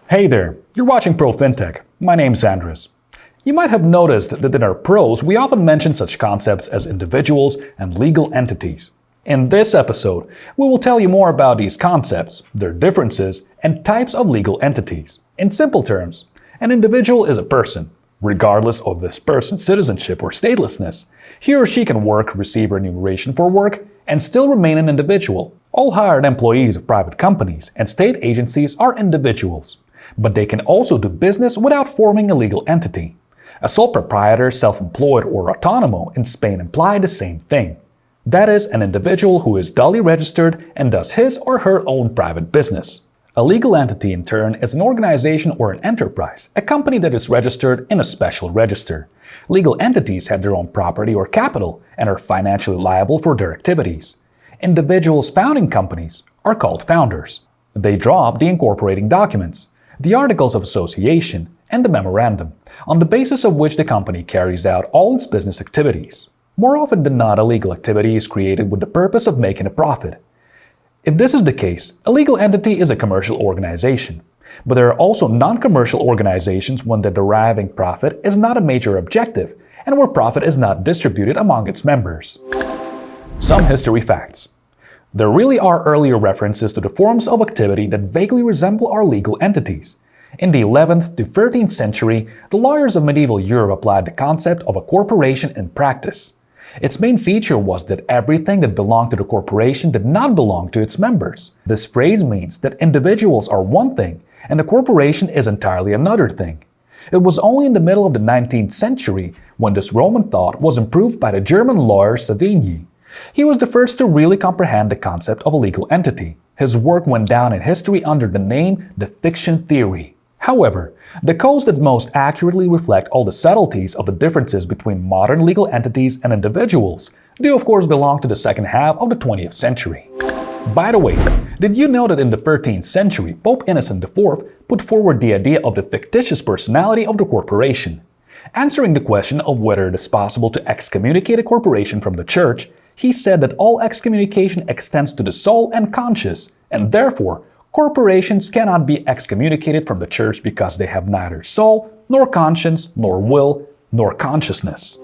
Hey there, you're watching ProFintech. My name's Andres. You might have noticed that in our pros, we often mention such concepts as individuals and legal entities. In this episode, we will tell you more about these concepts, their differences, and types of legal entities. In simple terms, an individual is a person, regardless of this person's citizenship or statelessness. He or she can work, receive remuneration for work, and still remain an individual. All hired employees of private companies and state agencies are individuals, but they can also do business without forming a legal entity. A sole proprietor, self-employed, or autonomo in Spain imply the same thing. That is, an individual who is duly registered and does his or her own private business. A legal entity, in turn, is an organization or an enterprise, a company that is registered in a special register. Legal entities have their own property or capital and are financially liable for their activities. Individuals founding companies are called founders. They draw up the incorporating documents, the articles of association, and the memorandum, on the basis of which the company carries out all its business activities. More often than not, a legal activity is created with the purpose of making a profit. If this is the case, a legal entity is a commercial organization. But there are also non-commercial organizations when the deriving profit is not a major objective and where profit is not distributed among its members. Some history facts. There really are earlier references to the forms of activity that vaguely resemble our legal entities. In the 11th to 13th century, the lawyers of medieval Europe applied the concept of a corporation in practice. Its main feature was that everything that belonged to the corporation did not belong to its members. This phrase means that individuals are one thing and the corporation is entirely another thing. It was only in the middle of the 19th century when this Roman thought was improved by the German lawyer Savigny. He was the first to really comprehend the concept of a legal entity. His work went down in history under the name the fiction theory. However, the codes that most accurately reflect all the subtleties of the differences between modern legal entities and individuals do of course belong to the second half of the 20th century. By the way, did you know that in the 13th century, Pope Innocent IV put forward the idea of the fictitious personality of the corporation? Answering the question of whether it is possible to excommunicate a corporation from the church, he said that all excommunication extends to the soul and conscience, and therefore, corporations cannot be excommunicated from the church because they have neither soul, nor conscience, nor will, nor consciousness.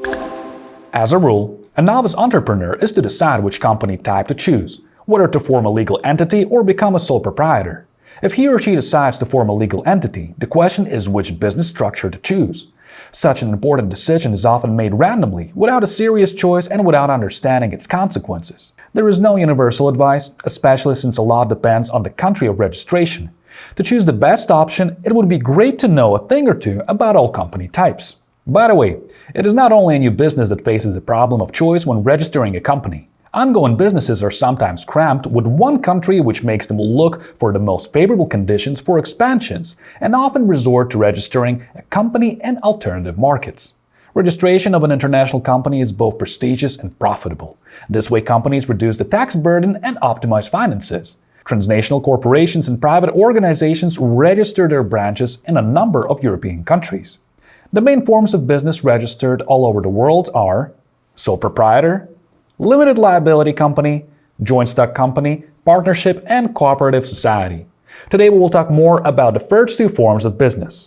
As a rule, a novice entrepreneur is to decide which company type to choose, whether to form a legal entity or become a sole proprietor. If he or she decides to form a legal entity, the question is which business structure to choose. Such an important decision is often made randomly, without a serious choice and without understanding its consequences. There is no universal advice, especially since a lot depends on the country of registration. To choose the best option, it would be great to know a thing or two about all company types. By the way, it is not only a new business that faces the problem of choice when registering a company. Ongoing businesses are sometimes cramped with one country, which makes them look for the most favorable conditions for expansions and often resort to registering a company in alternative markets. Registration of an international company is both prestigious and profitable. This way companies reduce the tax burden and optimize finances. Transnational corporations and private organizations register their branches in a number of European countries. The main forms of business registered all over the world are sole proprietor, limited liability company, joint stock company, partnership, and cooperative society. Today we will talk more about the first two forms of business.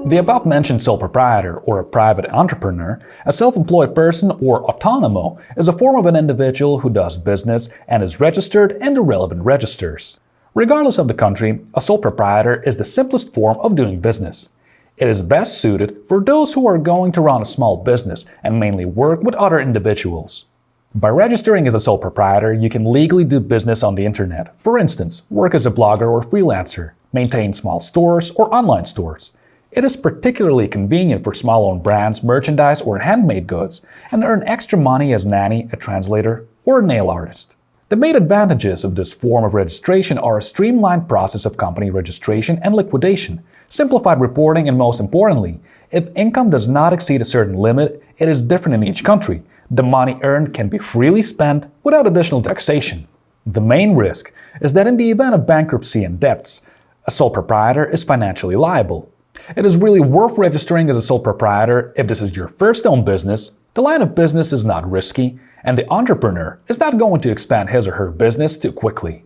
The above-mentioned sole proprietor or a private entrepreneur, a self-employed person or autonomo, is a form of an individual who does business and is registered in the relevant registers. Regardless of the country, a sole proprietor is the simplest form of doing business. It is best suited for those who are going to run a small business and mainly work with other individuals. By registering as a sole proprietor, you can legally do business on the internet. For instance, work as a blogger or freelancer, maintain small stores or online stores. It is particularly convenient for small-owned brands, merchandise, or handmade goods, and earn extra money as nanny, a translator, or a nail artist. The main advantages of this form of registration are a streamlined process of company registration and liquidation, simplified reporting, and most importantly, if income does not exceed a certain limit, it is different in each country. The money earned can be freely spent without additional taxation. The main risk is that in the event of bankruptcy and debts, a sole proprietor is financially liable. It is really worth registering as a sole proprietor if this is your first own business, the line of business is not risky, and the entrepreneur is not going to expand his or her business too quickly.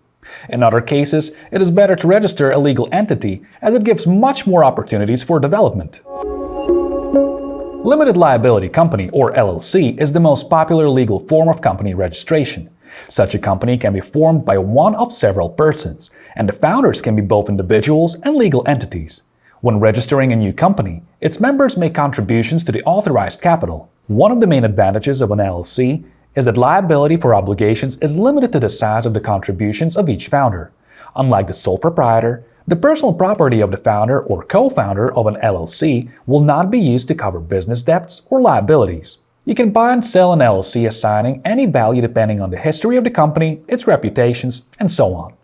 In other cases, it is better to register a legal entity as it gives much more opportunities for development. Limited liability company, or LLC, is the most popular legal form of company registration. Such a company can be formed by one of several persons, and the founders can be both individuals and legal entities. When registering a new company, its members make contributions to the authorized capital. One of the main advantages of an LLC is that liability for obligations is limited to the size of the contributions of each founder. Unlike the sole proprietor, the personal property of the founder or co-founder of an LLC will not be used to cover business debts or liabilities. You can buy and sell an LLC assigning any value depending on the history of the company, its reputations, and so on.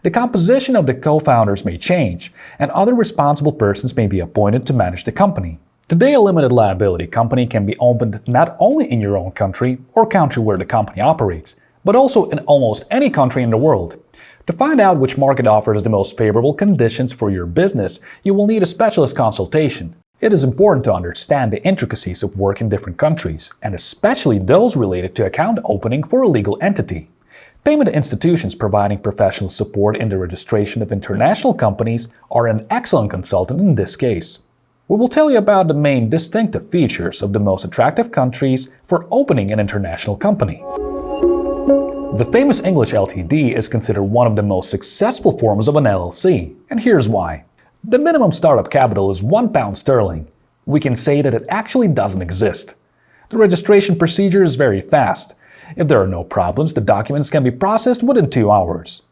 The composition of the co-founders may change, and other responsible persons may be appointed to manage the company. Today, a limited liability company can be opened not only in your own country or country where the company operates, but also in almost any country in the world. To find out which market offers the most favorable conditions for your business, you will need a specialist consultation. It is important to understand the intricacies of work in different countries, and especially those related to account opening for a legal entity. Payment institutions providing professional support in the registration of international companies are an excellent consultant in this case. We will tell you about the main distinctive features of the most attractive countries for opening an international company. The famous English Ltd is considered one of the most successful forms of an LLC, and here's why. The minimum startup capital is £1. We can say that it actually doesn't exist. The registration procedure is very fast. If there are no problems, the documents can be processed within 2 hours.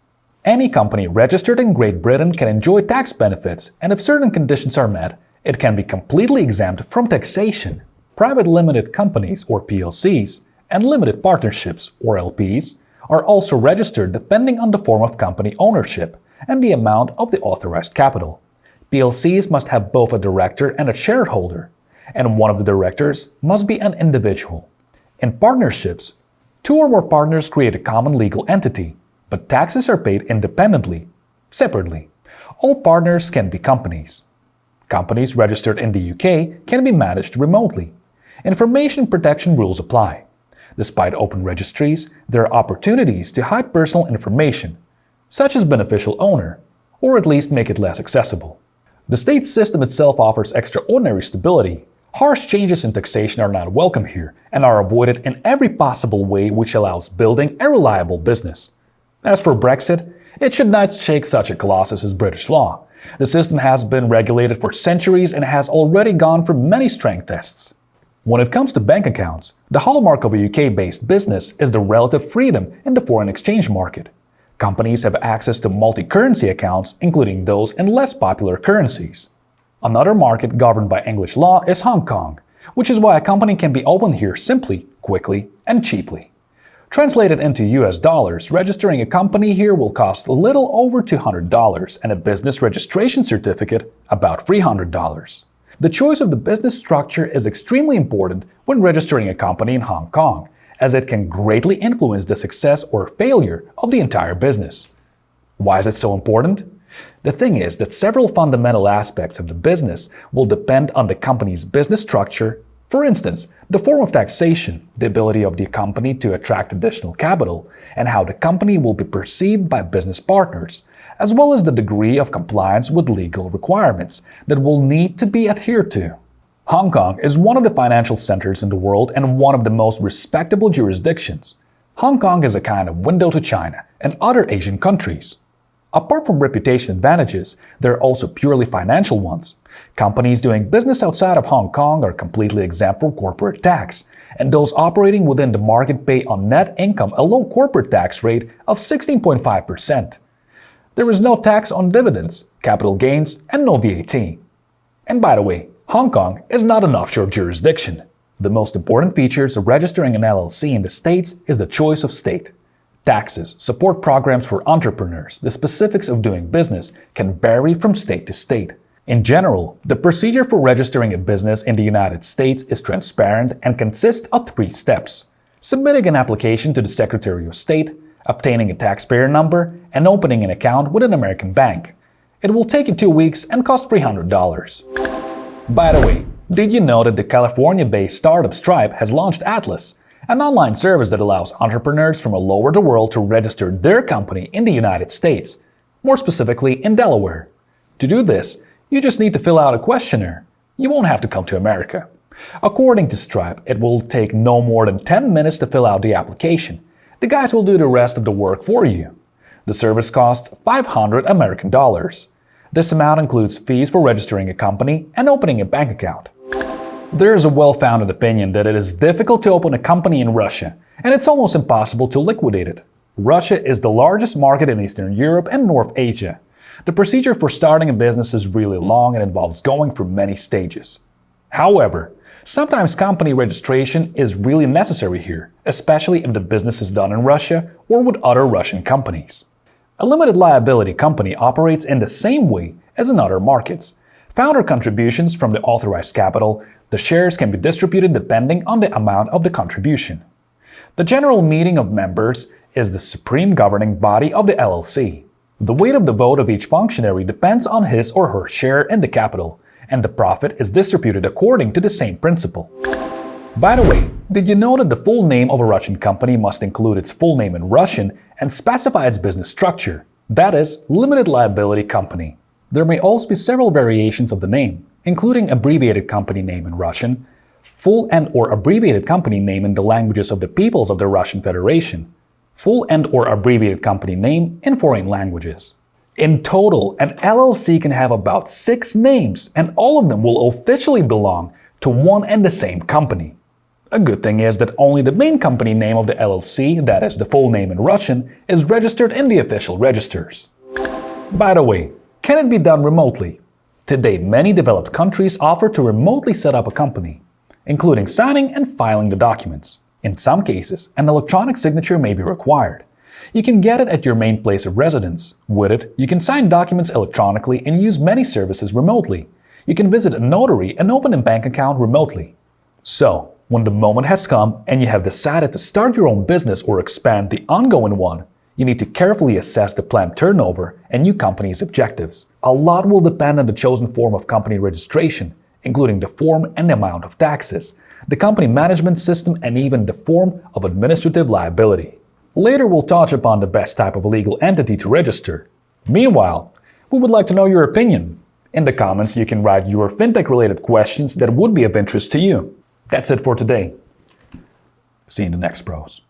Any company registered in Great Britain can enjoy tax benefits, and if certain conditions are met, it can be completely exempt from taxation. Private limited companies, or PLCs, and limited partnerships, or LPs, are also registered depending on the form of company ownership and the amount of the authorized capital. PLCs must have both a director and a shareholder, and one of the directors must be an individual. In partnerships, 2 or more partners create a common legal entity, but taxes are paid independently, separately. All partners can be companies. Companies registered in the UK can be managed remotely. Information protection rules apply. Despite open registries, there are opportunities to hide personal information, such as beneficial owner, or at least make it less accessible. The state system itself offers extraordinary stability. Harsh changes in taxation are not welcome here and are avoided in every possible way, which allows building a reliable business. As for Brexit, it should not shake such a colossus as British law. The system has been regulated for centuries and has already gone through many strength tests. When it comes to bank accounts, the hallmark of a UK-based business is the relative freedom in the foreign exchange market. Companies have access to multi-currency accounts, including those in less popular currencies. Another market governed by English law is Hong Kong, which is why a company can be opened here simply, quickly, and cheaply. Translated into US dollars, registering a company here will cost a little over $200 and a business registration certificate about $300. The choice of the business structure is extremely important when registering a company in Hong Kong, as it can greatly influence the success or failure of the entire business. Why is it so important? The thing is that several fundamental aspects of the business will depend on the company's business structure. For instance, the form of taxation, the ability of the company to attract additional capital, and how the company will be perceived by business partners, as well as the degree of compliance with legal requirements that will need to be adhered to. Hong Kong is one of the financial centers in the world and one of the most respectable jurisdictions. Hong Kong is a kind of window to China and other Asian countries. Apart from reputation advantages, there are also purely financial ones. Companies doing business outside of Hong Kong are completely exempt from corporate tax, and those operating within the market pay on net income a low corporate tax rate of 16.5%. There is no tax on dividends, capital gains, and no VAT. And by the way, Hong Kong is not an offshore jurisdiction. The most important features of registering an LLC in the States is the choice of state. Taxes, support programs for entrepreneurs, the specifics of doing business can vary from state to state. In general, the procedure for registering a business in the United States is transparent and consists of 3 steps: submitting an application to the Secretary of State, obtaining a taxpayer number, and opening an account with an American bank. It will take you 2 weeks and cost $300. By the way, did you know that the California-based startup Stripe has launched Atlas, an online service that allows entrepreneurs from all over the world to register their company in the United States, more specifically in Delaware. To do this, you just need to fill out a questionnaire. You won't have to come to America. According to Stripe, it will take no more than 10 minutes to fill out the application. The guys will do the rest of the work for you. The service costs $500 American. This amount includes fees for registering a company and opening a bank account. There is a well-founded opinion that it is difficult to open a company in Russia, and it's almost impossible to liquidate it. Russia is the largest market in Eastern Europe and North Asia. The procedure for starting a business is really long and involves going through many stages. However, sometimes company registration is really necessary here, especially if the business is done in Russia or with other Russian companies. A limited liability company operates in the same way as in other markets. Founder contributions from the authorized capital, the shares can be distributed depending on the amount of the contribution. The general meeting of members is the supreme governing body of the LLC. The weight of the vote of each functionary depends on his or her share in the capital, and the profit is distributed according to the same principle. By the way, did you know that the full name of a Russian company must include its full name in Russian and specify its business structure? That is, limited liability company. There may also be several variations of the name, including abbreviated company name in Russian, full and/or abbreviated company name in the languages of the peoples of the Russian Federation, full and/or abbreviated company name in foreign languages. In total, an LLC can have about 6 names, and all of them will officially belong to one and the same company. A good thing is that only the main company name of the LLC, that is the full name in Russian, is registered in the official registers. By the way, can it be done remotely? Today, many developed countries offer to remotely set up a company, including signing and filing the documents. In some cases, an electronic signature may be required. You can get it at your main place of residence. With it, you can sign documents electronically and use many services remotely. You can visit a notary and open a bank account remotely. So, when the moment has come and you have decided to start your own business or expand the ongoing one, you need to carefully assess the planned turnover and new company's objectives. A lot will depend on the chosen form of company registration, including the form and the amount of taxes, the company management system, and even the form of administrative liability. Later we'll touch upon the best type of legal entity to register. Meanwhile, we would like to know your opinion. In the comments you can write your fintech-related questions that would be of interest to you. That's it for today. See you in the next pros.